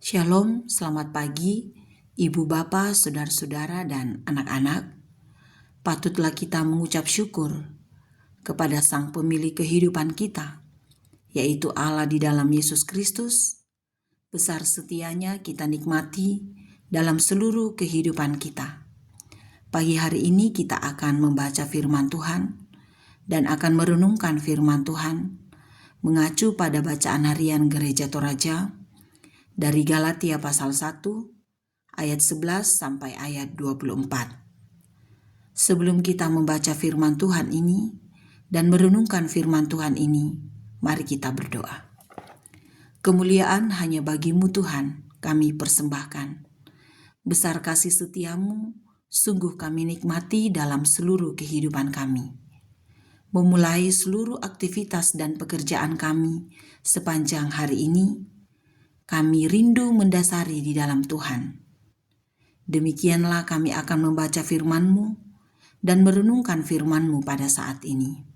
Shalom, selamat pagi, Ibu Bapa, Saudara-saudara, dan anak-anak. Patutlah kita mengucap syukur kepada Sang Pemilik kehidupan kita, yaitu Allah di dalam Yesus Kristus. Besar setianya kita nikmati dalam seluruh kehidupan kita. Pagi hari ini kita akan membaca firman Tuhan dan akan merenungkan firman Tuhan mengacu pada bacaan harian Gereja Toraja dari Galatia pasal 1 ayat 11 sampai ayat 24. Sebelum kita membaca firman Tuhan ini dan merenungkan firman Tuhan ini, mari kita berdoa. Kemuliaan hanya bagimu Tuhan, kami persembahkan. Besar kasih setiamu, sungguh kami nikmati dalam seluruh kehidupan kami. Memulai seluruh aktivitas dan pekerjaan kami sepanjang hari ini, kami rindu mendasari di dalam Tuhan. Demikianlah kami akan membaca firman-Mu dan merenungkan firman-Mu pada saat ini.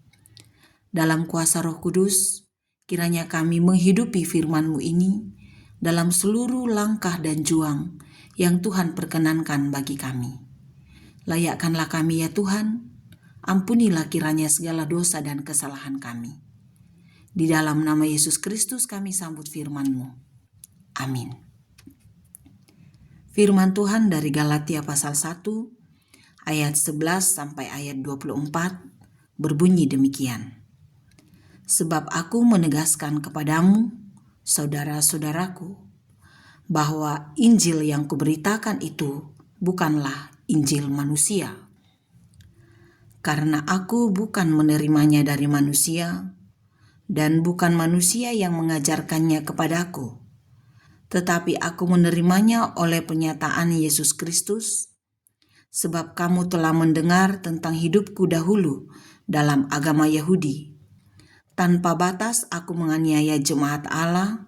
Dalam kuasa Roh Kudus, kiranya kami menghidupi firman-Mu ini dalam seluruh langkah dan juang yang Tuhan perkenankan bagi kami. Layakkanlah kami ya Tuhan, ampunilah kiranya segala dosa dan kesalahan kami. Di dalam nama Yesus Kristus kami sambut firman-Mu. Amin. Firman Tuhan dari Galatia pasal 1 ayat 11 sampai ayat 24 berbunyi demikian. Sebab aku menegaskan kepadamu, saudara-saudaraku, bahwa Injil yang kuberitakan itu bukanlah Injil manusia. Karena aku bukan menerimanya dari manusia, dan bukan manusia yang mengajarkannya kepadaku, tetapi aku menerimanya oleh penyataan Yesus Kristus, sebab kamu telah mendengar tentang hidupku dahulu dalam agama Yahudi. Tanpa batas aku menganiaya jemaat Allah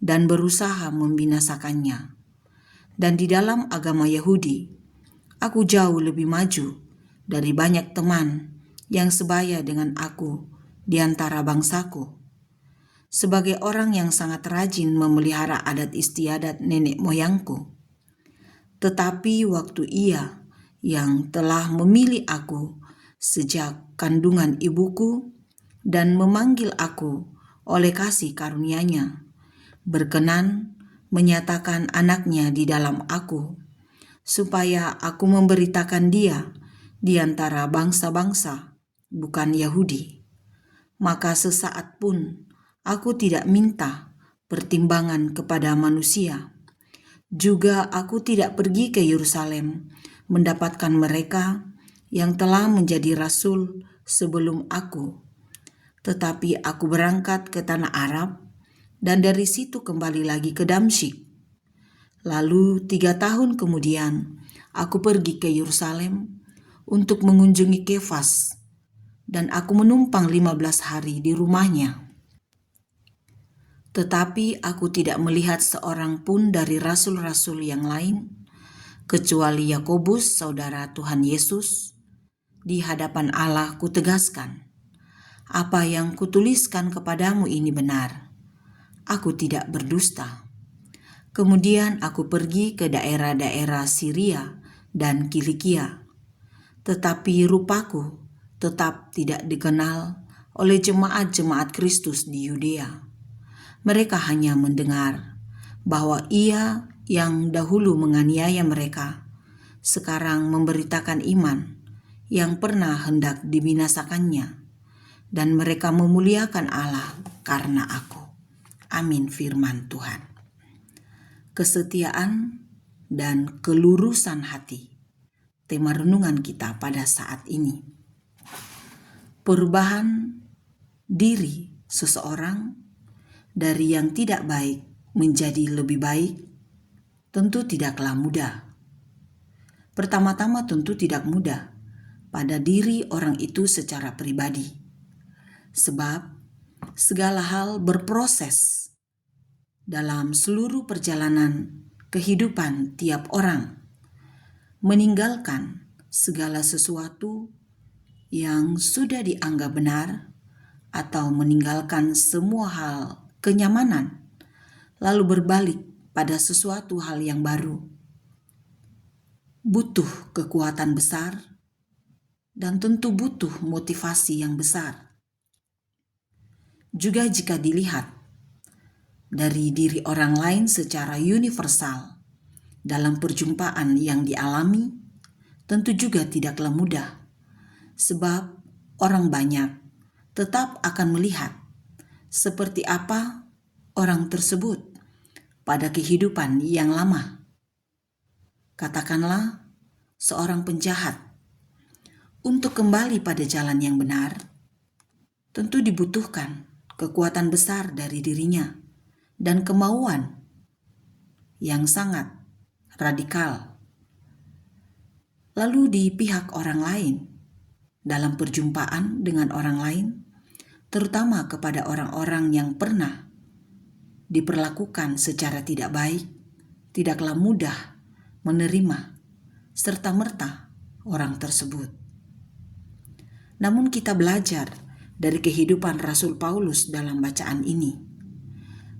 dan berusaha membinasakannya. Dan di dalam agama Yahudi, aku jauh lebih maju dari banyak teman yang sebaya dengan aku di antara bangsaku. Sebagai orang yang sangat rajin memelihara adat istiadat nenek moyangku. Tetapi waktu Ia yang telah memilih aku sejak kandungan ibuku dan memanggil aku oleh kasih karunia-Nya, berkenan menyatakan anaknya di dalam aku, supaya aku memberitakan Dia di antara bangsa-bangsa, bukan Yahudi. Maka sesaat pun aku tidak minta pertimbangan kepada manusia. Juga aku tidak pergi ke Yerusalem mendapatkan mereka yang telah menjadi rasul sebelum aku. Tetapi aku berangkat ke tanah Arab dan dari situ kembali lagi ke Damsyik. Lalu 3 tahun kemudian aku pergi ke Yerusalem untuk mengunjungi Kefas dan aku menumpang 15 hari di rumahnya. Tetapi aku tidak melihat seorang pun dari rasul-rasul yang lain, kecuali Yakobus, saudara Tuhan Yesus. Di hadapan Allah kutegaskan, apa yang kutuliskan kepadamu ini benar. Aku tidak berdusta. Kemudian aku pergi ke daerah-daerah Syria dan Kilikia. Tetapi rupaku tetap tidak dikenal oleh jemaat-jemaat Kristus di Yudea. Mereka hanya mendengar bahwa Ia yang dahulu menganiaya mereka sekarang memberitakan iman yang pernah hendak dibinasakannya, dan mereka memuliakan Allah karena aku. Amin. Firman Tuhan. Kesetiaan dan kelurusan hati, tema renungan kita pada saat ini. Perubahan diri seseorang dari yang tidak baik menjadi lebih baik tentu tidaklah mudah. Pertama-tama tentu tidak mudah pada diri orang itu secara pribadi. Sebab segala hal berproses dalam seluruh perjalanan kehidupan tiap orang. Meninggalkan segala sesuatu yang sudah dianggap benar atau meninggalkan semua hal kenyamanan, lalu berbalik pada sesuatu hal yang baru butuh kekuatan besar dan tentu butuh motivasi yang besar. Juga jika dilihat dari diri orang lain secara universal dalam perjumpaan yang dialami, tentu juga tidaklah mudah, sebab orang banyak tetap akan melihat seperti apa orang tersebut pada kehidupan yang lama. Katakanlah seorang penjahat, untuk kembali pada jalan yang benar, tentu dibutuhkan kekuatan besar dari dirinya dan kemauan yang sangat radikal. Lalu di pihak orang lain, dalam perjumpaan dengan orang lain, terutama kepada orang-orang yang pernah diperlakukan secara tidak baik, tidaklah mudah menerima serta-merta orang tersebut. Namun kita belajar dari kehidupan Rasul Paulus dalam bacaan ini.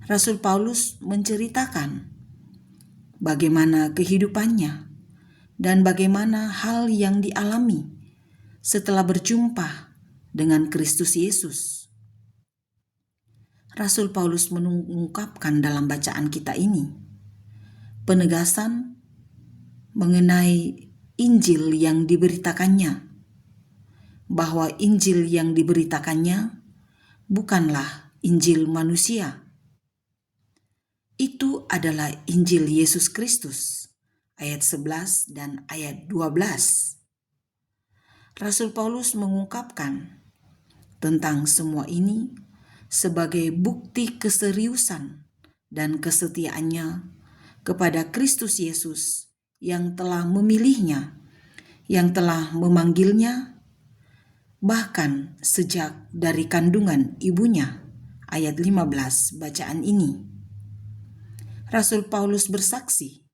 Rasul Paulus menceritakan bagaimana kehidupannya dan bagaimana hal yang dialami setelah berjumpa dengan Kristus Yesus. Rasul Paulus mengungkapkan dalam bacaan kita ini penegasan mengenai Injil yang diberitakannya, bahwa Injil yang diberitakannya bukanlah Injil manusia. Itu adalah Injil Yesus Kristus, ayat 11 dan ayat 12. Rasul Paulus mengungkapkan tentang semua ini sebagai bukti keseriusan dan kesetiaannya kepada Kristus Yesus yang telah memilihnya, yang telah memanggilnya, bahkan sejak dari kandungan ibunya. Ayat 15 bacaan ini. Rasul Paulus bersaksi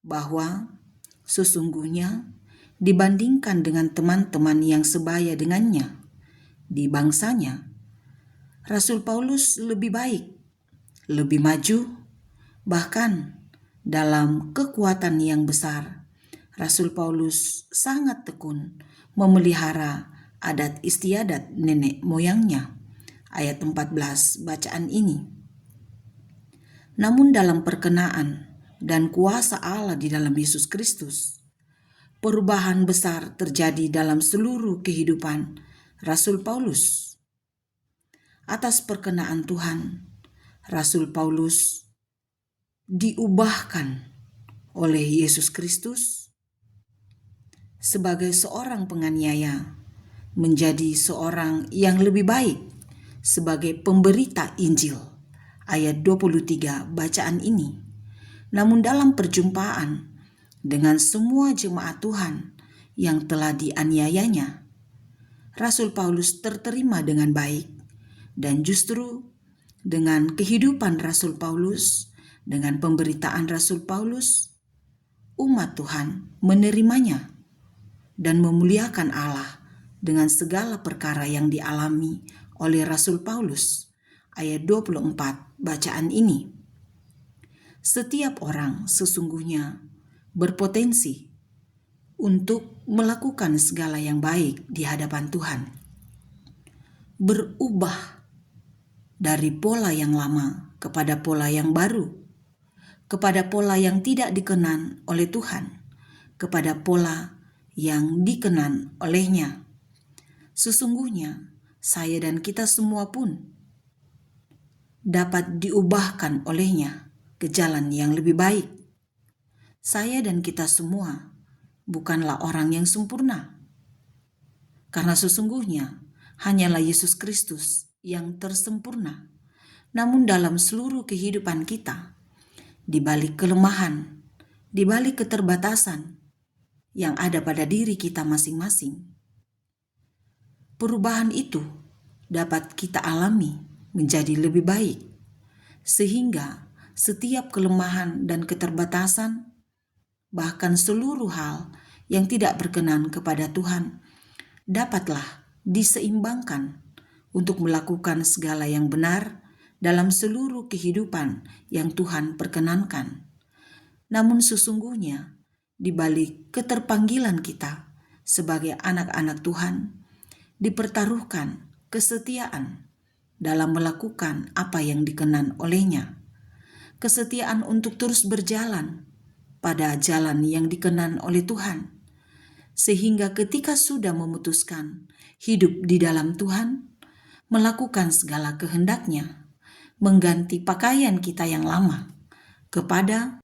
bahwa sesungguhnya dibandingkan dengan teman-teman yang sebaya dengannya di bangsanya, Rasul Paulus lebih baik, lebih maju, bahkan dalam kekuatan yang besar. Rasul Paulus sangat tekun memelihara adat istiadat nenek moyangnya. Ayat 14 bacaan ini. Namun dalam perkenaan dan kuasa Allah di dalam Yesus Kristus, perubahan besar terjadi dalam seluruh kehidupan Rasul Paulus. Atas perkenaan Tuhan, Rasul Paulus diubahkan oleh Yesus Kristus sebagai seorang penganiaya menjadi seorang yang lebih baik sebagai pemberita Injil. Ayat 23 bacaan ini. Namun dalam perjumpaan dengan semua jemaat Tuhan yang telah dianiayanya, Rasul Paulus terterima dengan baik, dan justru dengan kehidupan Rasul Paulus, dengan pemberitaan Rasul Paulus, umat Tuhan menerimanya dan memuliakan Allah dengan segala perkara yang dialami oleh Rasul Paulus. Ayat 24 bacaan ini. Setiap orang sesungguhnya berpotensi untuk melakukan segala yang baik di hadapan Tuhan. Berubah dari pola yang lama kepada pola yang baru, kepada pola yang tidak dikenan oleh Tuhan, kepada pola yang dikenan olehnya. Sesungguhnya saya dan kita semua pun dapat diubahkan olehnya ke jalan yang lebih baik. Saya dan kita semua bukanlah orang yang sempurna, karena sesungguhnya hanyalah Yesus Kristus yang tersempurna. Namun dalam seluruh kehidupan kita, di balik kelemahan, di balik keterbatasan yang ada pada diri kita masing-masing, perubahan itu dapat kita alami menjadi lebih baik, sehingga setiap kelemahan dan keterbatasan, bahkan seluruh hal yang tidak berkenan kepada Tuhan, dapatlah diseimbangkan untuk melakukan segala yang benar dalam seluruh kehidupan yang Tuhan perkenankan. Namun sesungguhnya, di balik keterpanggilan kita sebagai anak-anak Tuhan, dipertaruhkan kesetiaan dalam melakukan apa yang dikenan olehnya. Kesetiaan untuk terus berjalan pada jalan yang dikenan oleh Tuhan. Sehingga ketika sudah memutuskan hidup di dalam Tuhan, melakukan segala kehendaknya, mengganti pakaian kita yang lama kepada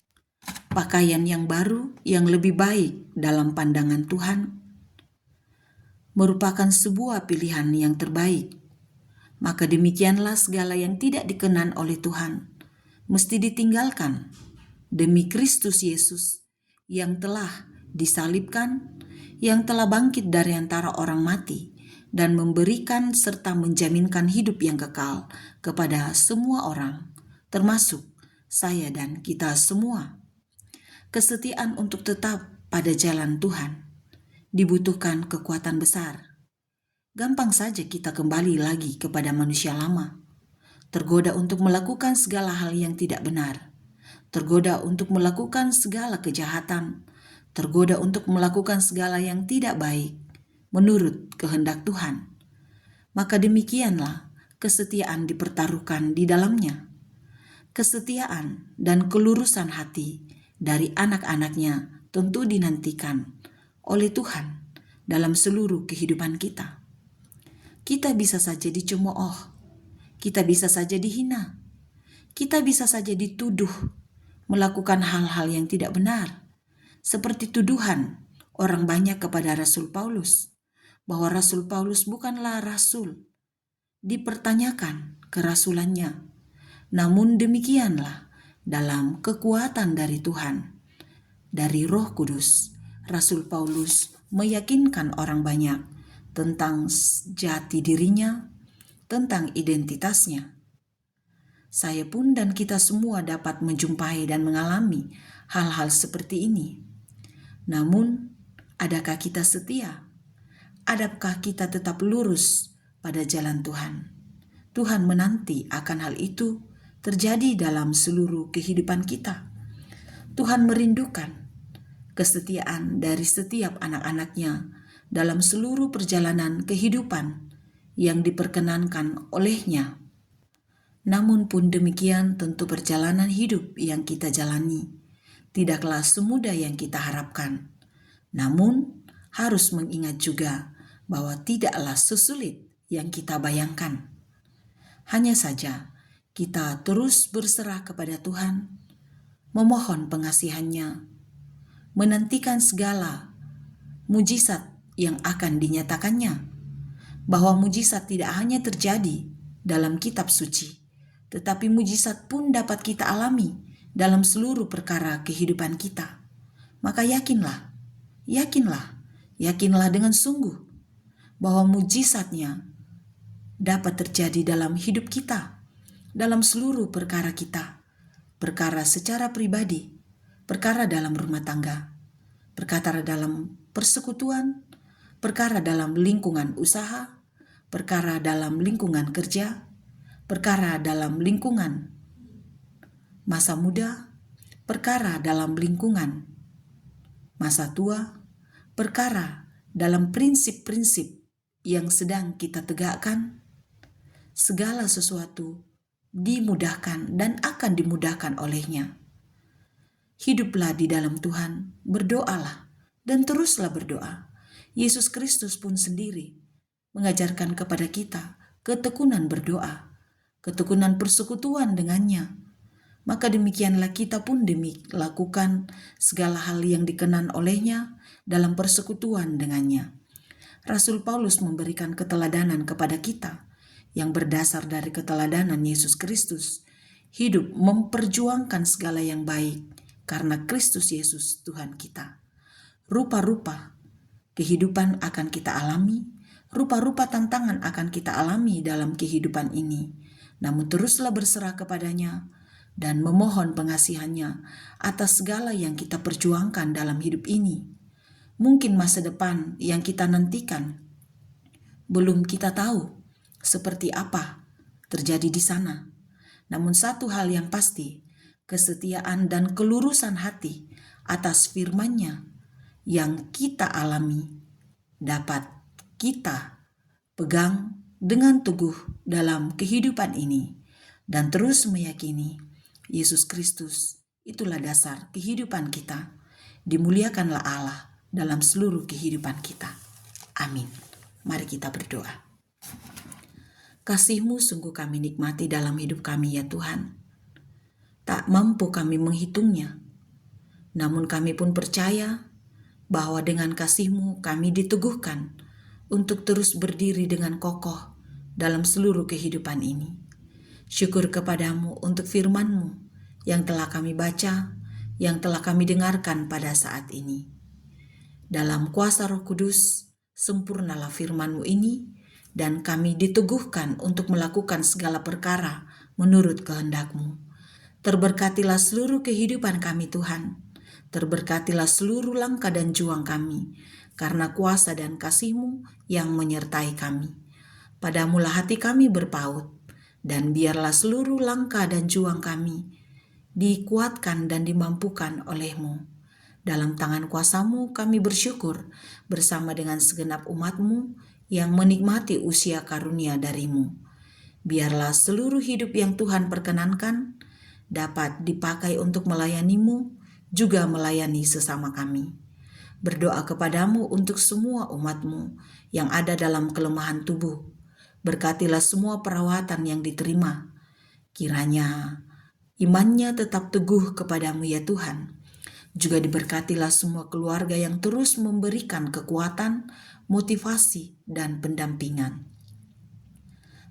pakaian yang baru yang lebih baik dalam pandangan Tuhan, merupakan sebuah pilihan yang terbaik. Maka demikianlah segala yang tidak dikenan oleh Tuhan mesti ditinggalkan demi Kristus Yesus yang telah disalibkan, yang telah bangkit dari antara orang mati dan memberikan serta menjaminkan hidup yang kekal kepada semua orang, termasuk saya dan kita semua. Kesetiaan untuk tetap pada jalan Tuhan dibutuhkan kekuatan besar. Gampang saja kita kembali lagi kepada manusia lama, tergoda untuk melakukan segala hal yang tidak benar, tergoda untuk melakukan segala kejahatan, tergoda untuk melakukan segala yang tidak baik menurut kehendak Tuhan. Maka demikianlah kesetiaan dipertaruhkan di dalamnya. Kesetiaan dan kelurusan hati dari anak-anaknya tentu dinantikan oleh Tuhan dalam seluruh kehidupan kita. Kita bisa saja dicemooh, kita bisa saja dihina, kita bisa saja dituduh melakukan hal-hal yang tidak benar, seperti tuduhan orang banyak kepada Rasul Paulus, bahwa Rasul Paulus bukanlah rasul, dipertanyakan kerasulannya. Namun demikianlah dalam kekuatan dari Tuhan, dari Roh Kudus, Rasul Paulus meyakinkan orang banyak tentang jati dirinya, tentang identitasnya. Saya pun dan kita semua dapat menjumpai dan mengalami hal-hal seperti ini. Namun, adakah kita setia? Adakah kita tetap lurus pada jalan Tuhan? Tuhan menanti akan hal itu terjadi dalam seluruh kehidupan kita. Tuhan merindukan kesetiaan dari setiap anak-anaknya dalam seluruh perjalanan kehidupan yang diperkenankan olehnya. Namun pun demikian, tentu perjalanan hidup yang kita jalani tidaklah semudah yang kita harapkan. Namun harus mengingat juga bahwa tidaklah sesulit yang kita bayangkan. Hanya saja kita terus berserah kepada Tuhan, memohon pengasihannya, menantikan segala mujizat yang akan dinyatakannya, bahwa mujizat tidak hanya terjadi dalam kitab suci, tetapi mujizat pun dapat kita alami dalam seluruh perkara kehidupan kita. Maka yakinlah dengan sungguh bahwa mujizatnya dapat terjadi dalam hidup kita, dalam seluruh perkara kita, perkara secara pribadi, perkara dalam rumah tangga, perkara dalam persekutuan, perkara dalam lingkungan usaha, perkara dalam lingkungan kerja, perkara dalam lingkungan masa muda, perkara dalam lingkungan masa tua, perkara dalam prinsip-prinsip yang sedang kita tegakkan. Segala sesuatu dimudahkan dan akan dimudahkan olehnya. Hiduplah di dalam Tuhan, berdoalah dan teruslah berdoa. Yesus Kristus pun sendiri mengajarkan kepada kita ketekunan berdoa, ketekunan persekutuan dengannya. Maka demikianlah kita pun lakukan segala hal yang dikenan olehnya dalam persekutuan dengannya. Rasul Paulus memberikan keteladanan kepada kita yang berdasar dari keteladanan Yesus Kristus, hidup memperjuangkan segala yang baik karena Kristus Yesus Tuhan kita. Rupa-rupa kehidupan akan kita alami, rupa-rupa tantangan akan kita alami dalam kehidupan ini. Namun teruslah berserah kepadanya dan memohon pengasihannya atas segala yang kita perjuangkan dalam hidup ini. Mungkin masa depan yang kita nantikan belum kita tahu seperti apa terjadi di sana. Namun satu hal yang pasti, kesetiaan dan kelurusan hati atas firman-Nya yang kita alami dapat kita pegang dengan teguh dalam kehidupan ini dan terus meyakini Yesus Kristus itulah dasar kehidupan kita. Dimuliakanlah Allah dalam seluruh kehidupan kita. Amin. Mari kita berdoa. Kasih-Mu sungguh kami nikmati dalam hidup kami ya Tuhan. Tak mampu kami menghitungnya. Namun kami pun percaya bahwa dengan kasih-Mu kami diteguhkan untuk terus berdiri dengan kokoh dalam seluruh kehidupan ini. Syukur kepadamu untuk firman-Mu yang telah kami baca, yang telah kami dengarkan pada saat ini. Dalam kuasa Roh Kudus, sempurnalah firman-Mu ini, dan kami diteguhkan untuk melakukan segala perkara menurut kehendak-Mu. Terberkatilah seluruh kehidupan kami Tuhan. Terberkatilah seluruh langkah dan juang kami, karena kuasa dan kasih-Mu yang menyertai kami. Padamulah hati kami berpaut, dan biarlah seluruh langkah dan juang kami dikuatkan dan dimampukan oleh-Mu. Dalam tangan kuasa-Mu kami bersyukur bersama dengan segenap umat-Mu yang menikmati usia karunia dari-Mu. Biarlah seluruh hidup yang Tuhan perkenankan dapat dipakai untuk melayani-Mu, juga melayani sesama kami. Berdoa kepadamu untuk semua umat-Mu yang ada dalam kelemahan tubuh. Berkatilah semua perawatan yang diterima. Kiranya imannya tetap teguh kepadamu ya Tuhan. Juga diberkatilah semua keluarga yang terus memberikan kekuatan, motivasi, dan pendampingan.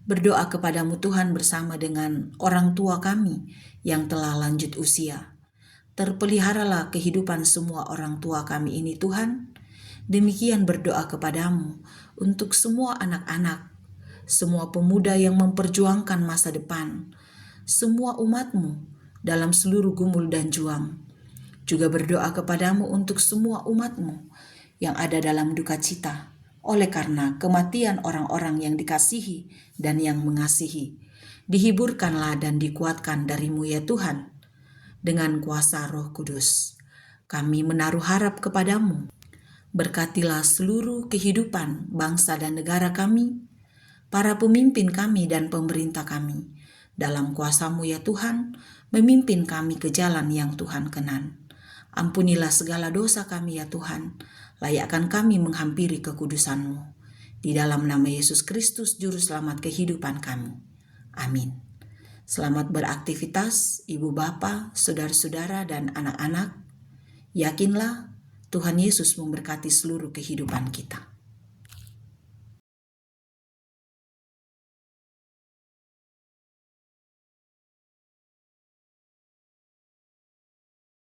Berdoa kepadamu Tuhan bersama dengan orang tua kami yang telah lanjut usia. Terpeliharalah kehidupan semua orang tua kami ini Tuhan. Demikian berdoa kepadamu untuk semua anak-anak, semua pemuda yang memperjuangkan masa depan, semua umat-Mu dalam seluruh gumul dan juang. Juga berdoa kepadamu untuk semua umat-Mu yang ada dalam duka cita oleh karena kematian orang-orang yang dikasihi dan yang mengasihi. Dihiburkanlah dan dikuatkan dari-Mu ya Tuhan, dengan kuasa Roh Kudus. Kami menaruh harap kepadamu. Berkatilah seluruh kehidupan bangsa dan negara kami, para pemimpin kami dan pemerintah kami. Dalam kuasa-Mu ya Tuhan, memimpin kami ke jalan yang Tuhan kenan. Ampunilah segala dosa kami ya Tuhan, layakkan kami menghampiri kekudusan-Mu. Di dalam nama Yesus Kristus, Juru Selamat kehidupan kami. Amin. Selamat beraktivitas, Ibu Bapa, saudara-saudara, dan anak-anak. Yakinlah Tuhan Yesus memberkati seluruh kehidupan kita.